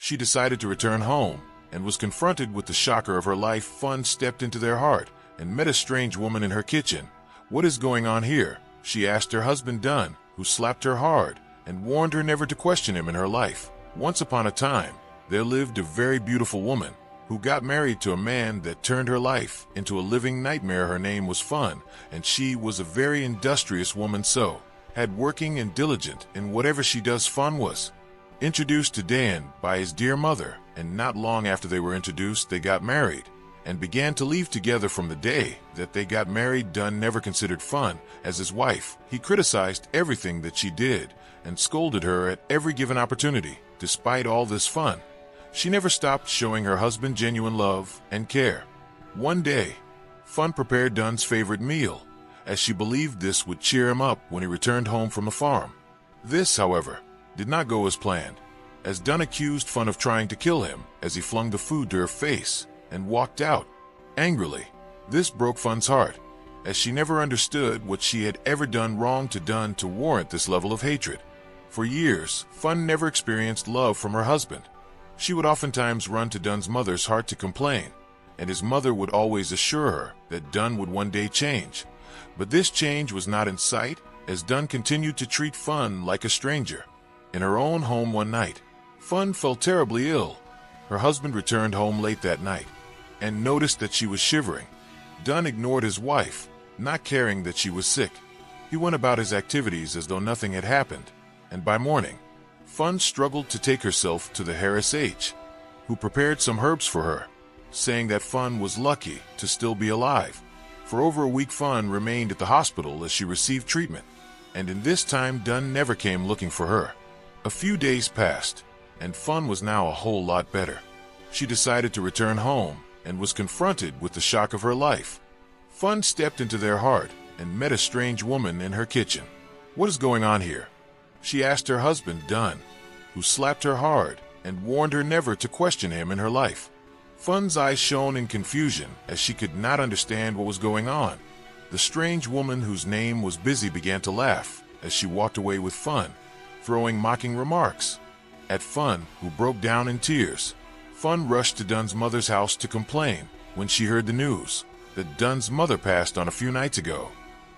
She decided to return home and was confronted with the shocker of her life. Fun stepped into their heart and met a strange woman in her kitchen. "What is going on here?" she asked her husband Dunn, who slapped her hard and warned her never to question him in her life. Once upon a time, there lived a very beautiful woman who got married to a man that turned her life into a living nightmare. Her name was Fun, and she was a very industrious woman, so hard-working and diligent in whatever she does. Fun was introduced to Dan by his dear mother, and not long after they were introduced, they got married and began to live together. From the day that they got married, Dunn never considered Fun as his wife. He criticized everything that she did and scolded her at every given opportunity. Despite all this fun, she never stopped showing her husband genuine love and care. One day, Fun prepared Dunn's favorite meal, as she believed this would cheer him up when he returned home from the farm. This, however, did not go as planned, as Dunn accused Fun of trying to kill him as he flung the food to her face and walked out angrily. This broke Fun's heart, as she never understood what she had ever done wrong to Dunn to warrant this level of hatred. For years, Fun never experienced love from her husband. She would oftentimes run to Dunn's mother's heart to complain, and his mother would always assure her that Dunn would one day change. But this change was not in sight, as Dunn continued to treat Fun like a stranger. In her own home one night, Fun fell terribly ill. Her husband returned home late that night and noticed that she was shivering. Dunn ignored his wife, not caring that she was sick. He went about his activities as though nothing had happened, and by morning, Fun struggled to take herself to the Harris H., who prepared some herbs for her, saying that Fun was lucky to still be alive. For over a week, Fun remained at the hospital as she received treatment, and in this time Dunn never came looking for her. A few days passed, and Fun was now a whole lot better. She decided to return home and was confronted with the shock of her life. Fun stepped into their heart and met a strange woman in her kitchen. "What is going on here?" she asked her husband Dunn, who slapped her hard and warned her never to question him in her life. Fun's eyes shone in confusion as she could not understand what was going on. The strange woman, whose name was Busy, began to laugh as she walked away with Fun, throwing mocking remarks at Fun, who broke down in tears. Fun rushed to Dunn's mother's house to complain when she heard the news that Dunn's mother passed on a few nights ago,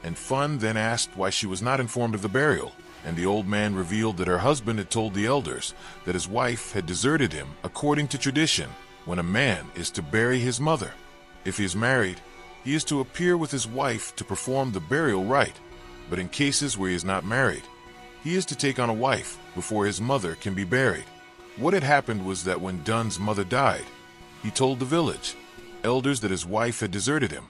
and Fun then asked why she was not informed of the burial, and the old man revealed that her husband had told the elders that his wife had deserted him. According to tradition, when a man is to bury his mother, if he is married, he is to appear with his wife to perform the burial rite, but in cases where he is not married, he is to take on a wife before his mother can be buried. What had happened was that when Dunn's mother died, he told the village elders that his wife had deserted him.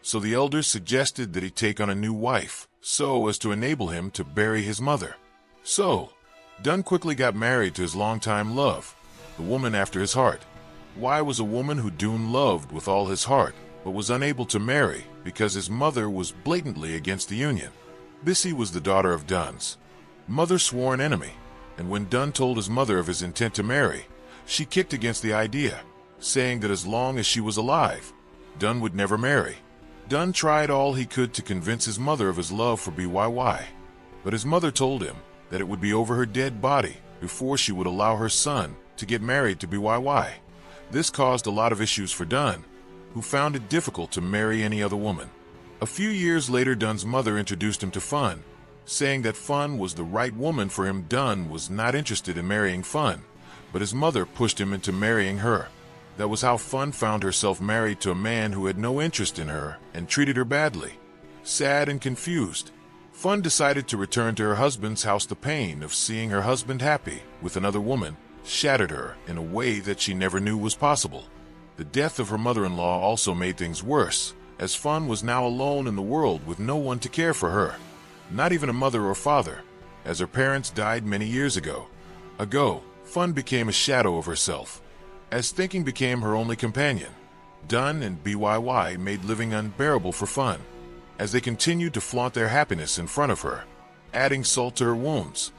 So the elders suggested that he take on a new wife, so as to enable him to bury his mother. So, Dunn quickly got married to his longtime love, the woman after his heart. Why was a woman who Dunn loved with all his heart, but was unable to marry because his mother was blatantly against the union? Bissy was the daughter of Dunn's mother's sworn enemy, and when Dunn told his mother of his intent to marry, she kicked against the idea, saying that as long as she was alive, Dunn would never marry. Dunn tried all he could to convince his mother of his love for BYY, but his mother told him that it would be over her dead body before she would allow her son to get married to BYY. This caused a lot of issues for Dunn, who found it difficult to marry any other woman. A few years later, Dunn's mother introduced him to Fun, saying that Fun was the right woman for him. Dunn was not interested in marrying Fun, but his mother pushed him into marrying her. That was how Fun found herself married to a man who had no interest in her and treated her badly. Sad and confused, Fun decided to return to her husband's house. The pain of seeing her husband happy with another woman shattered her in a way that she never knew was possible. The death of her mother-in-law also made things worse, as Fun was now alone in the world with no one to care for her, not even a mother or father, as her parents died many years ago. Fun became a shadow of herself, as thinking became her only companion. Dunn and BYY made living unbearable for Fun, as they continued to flaunt their happiness in front of her, adding salt to her wounds.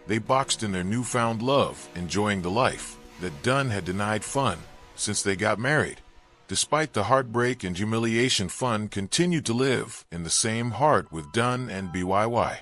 They boxed in their newfound love, enjoying the life that Dunn had denied Fun since they got married. Despite the heartbreak and humiliation, Fun continued to live in the same heart with Dunn and BYY.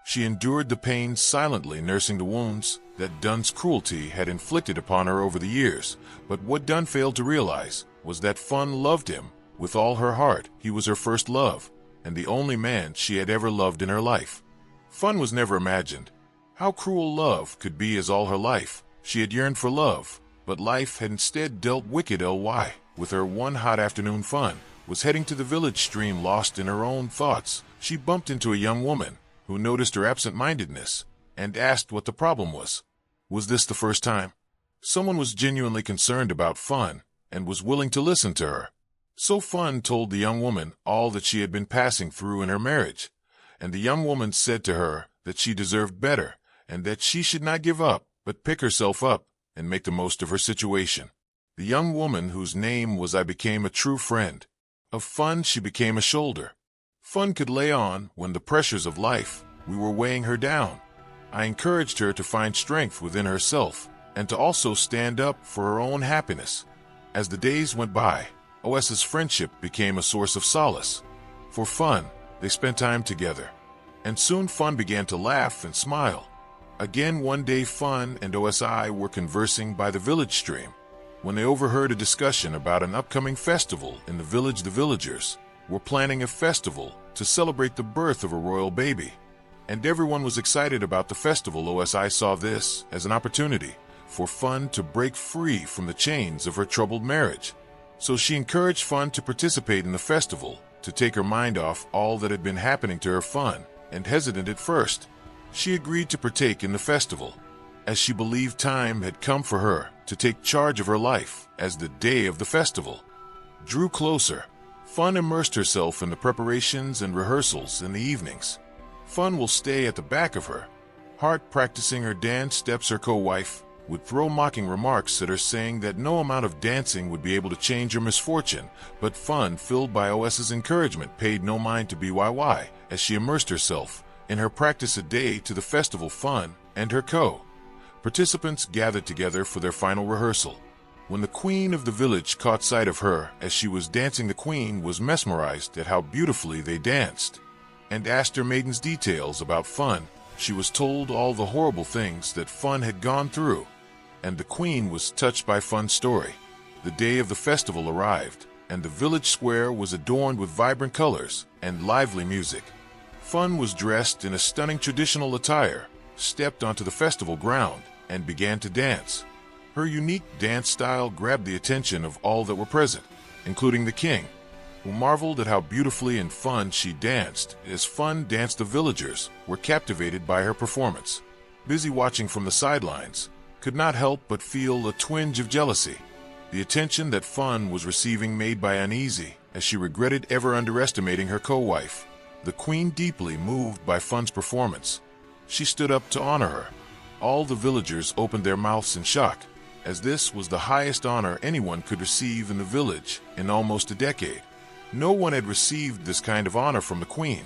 She endured the pain silently, nursing the wounds that Dun's cruelty had inflicted upon her over the years. But what Dun failed to realize was that Fun loved him with all her heart. He was her first love, and the only man she had ever loved in her life. Fun was never imagined how cruel love could be, as all her life she had yearned for love, but life had instead dealt wicked ly. With her one hot afternoon, Fun was heading to the village stream. Lost in her own thoughts, she bumped into a young woman who noticed her absent-mindedness and asked what the problem was. Was this the first time someone was genuinely concerned about Fun and was willing to listen to her? So Fun told the young woman all that she had been passing through in her marriage, and the young woman said to her that she deserved better and that she should not give up, but pick herself up and make the most of her situation. The young woman, whose name was I, became a true friend of Fun. She became a shoulder Fun could lay on when the pressures of life were weighing her down. I encouraged her to find strength within herself and to also stand up for her own happiness. As the days went by, OS's friendship became a source of solace. For Fun, they spent time together, and soon Fun began to laugh and smile. Again one day, Fun and OSI were conversing by the village stream when they overheard a discussion about an upcoming festival in the village. The villagers were planning a festival to celebrate the birth of a royal baby, and everyone was excited about the festival. OSI saw this as an opportunity for Fun to break free from the chains of her troubled marriage. So she encouraged Fun to participate in the festival, to take her mind off all that had been happening to her. Fun, and hesitant at first, she agreed to partake in the festival, as she believed time had come for her to take charge of her life. As the day of the festival drew closer, Fun immersed herself in the preparations and rehearsals. In the evenings, Fun will stay at the back of her heart practicing her dance steps. Her co-wife would throw mocking remarks at her, saying that no amount of dancing would be able to change her misfortune. But Fun, filled by OS's encouragement, paid no mind to BYY as she immersed herself in her practice. A day to the festival, Fun and her participants gathered together for their final rehearsal. When the queen of the village caught sight of her as she was dancing, the queen was mesmerized at how beautifully they danced and asked her maidens details about Fun. She was told all the horrible things that Fun had gone through, and the queen was touched by Fun's story. The day of the festival arrived, and the village square was adorned with vibrant colors and lively music. Fun was dressed in a stunning traditional attire, stepped onto the festival ground, and began to dance. Her unique dance style grabbed the attention of all that were present, including the king, who marveled at how beautifully and fun she danced. As Fun danced, the villagers were captivated by her performance. Busy watching from the sidelines, could not help but feel a twinge of jealousy. The attention that Fun was receiving made her uneasy, as she regretted ever underestimating her co-wife. The queen, deeply moved by Fun's performance, she stood up to honor her. All the villagers opened their mouths in shock, as this was the highest honor anyone could receive in the village in almost a decade. No one had received this kind of honor from the queen.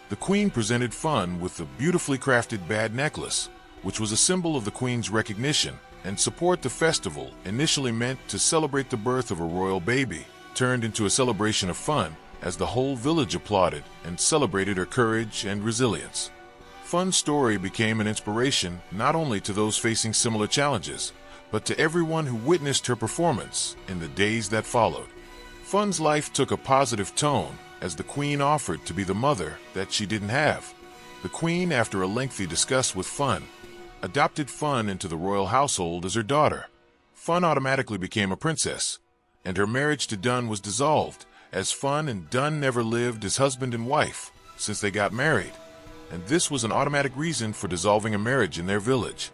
The queen presented Fun with a beautifully crafted bad necklace, which was a symbol of the queen's recognition and support. The festival, initially meant to celebrate the birth of a royal baby, turned into a celebration of Fun, as the whole village applauded and celebrated her courage and resilience. Fun's story became an inspiration not only to those facing similar challenges, but to everyone who witnessed her performance in the days that followed. Fun's life took a positive tone as the queen offered to be the mother that she didn't have. The queen, after a lengthy discussion with Fun, adopted Fun into the royal household as her daughter. Fun automatically became a princess, and her marriage to Dun was dissolved, as Fun and Dun never lived as husband and wife since they got married, and this was an automatic reason for dissolving a marriage in their village.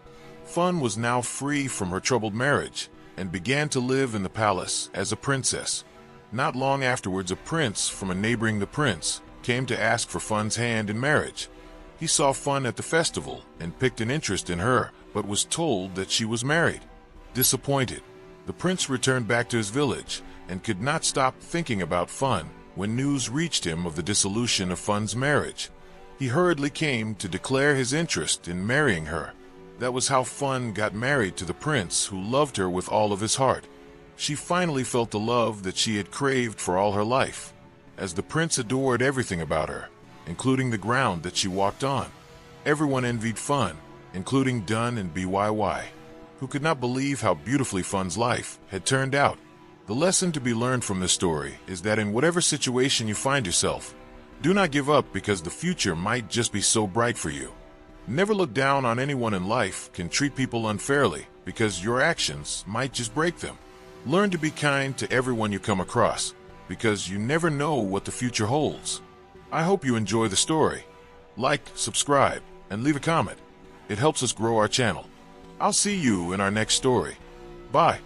Fun was now free from her troubled marriage and began to live in the palace as a princess. Not long afterwards, a prince from a neighboring prince came to ask for Fun's hand in marriage. He saw Fun at the festival and picked an interest in her, but was told that she was married. Disappointed, the prince returned back to his village and could not stop thinking about Fun when news reached him of the dissolution of Fun's marriage. He hurriedly came to declare his interest in marrying her. That was how Fun got married to the prince, who loved her with all of his heart. She finally felt the love that she had craved for all her life, as the prince adored everything about her, including the ground that she walked on. Everyone envied Fun, including Dunn and BYY, who could not believe how beautifully Fun's life had turned out. The lesson to be learned from this story is that in whatever situation you find yourself, do not give up because the future might just be so bright for you. Never look down on anyone in life can treat people unfairly because your actions might just break them. Learn to be kind to everyone you come across because you never know what the future holds. I hope you enjoy the story. Like, subscribe, and leave a comment. It helps us grow our channel. I'll see you in our next story. Bye.